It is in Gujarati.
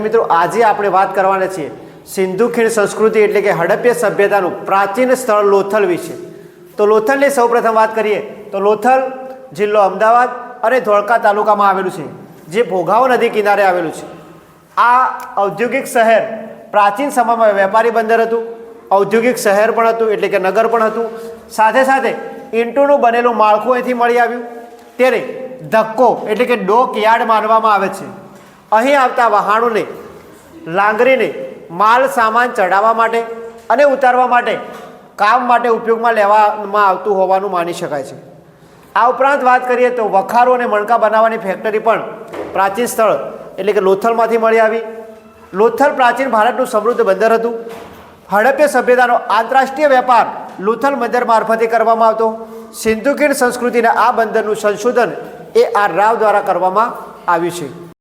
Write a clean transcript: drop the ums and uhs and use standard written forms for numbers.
મિત્રો આજે આપણે વાત કરવાના છીએ સિંધુ ખીણ સંસ્કૃતિ એટલે કે હડપ્પા સભ્યતાનું પ્રાચીન સ્થળ લોથલ વિશે। તો લોથલની સૌપ્રથમ વાત કરીએ તો લોથલ જિલ્લો અમદાવાદ અને ધોળકા તાલુકામાં આવેલું છે, જે ભોગાવો નદી કિનારે આવેલું છે। આ ઔદ્યોગિક શહેર પ્રાચીન સમયમાં વેપારી બંદર હતું, ઔદ્યોગિક શહેર પણ હતું એટલે કે નગર પણ હતું। સાથે સાથે ઈંટોનું બનેલું માળખું અહીંથી મળી આવ્યું। ત્યારે ધક્કો એટલે કે ડોક યાર્ડ માનવામાં આવે છે। અહીં આવતા વહાણોને લાંગરીને માલ સામાન ચડાવવા માટે અને ઉતારવા માટે કામ માટે ઉપયોગમાં લેવામાં આવતું હોવાનું માની શકાય છે। આ ઉપરાંત વાત કરીએ તો વખારો અને મણકા બનાવવાની ફેક્ટરી પણ પ્રાચીન સ્થળ એટલે કે લોથલમાંથી મળી આવી। લોથલ પ્રાચીન ભારતનું સમૃદ્ધ બંદર હતું। હડપ્પા સભ્યતાનો આંતરરાષ્ટ્રીય વેપાર લોથલ બંદર મારફતે કરવામાં આવતો। સિંધુ ખીણ સંસ્કૃતિના આ બંદરનું સંશોધન એ આર રાવ દ્વારા કરવામાં આવ્યું છે।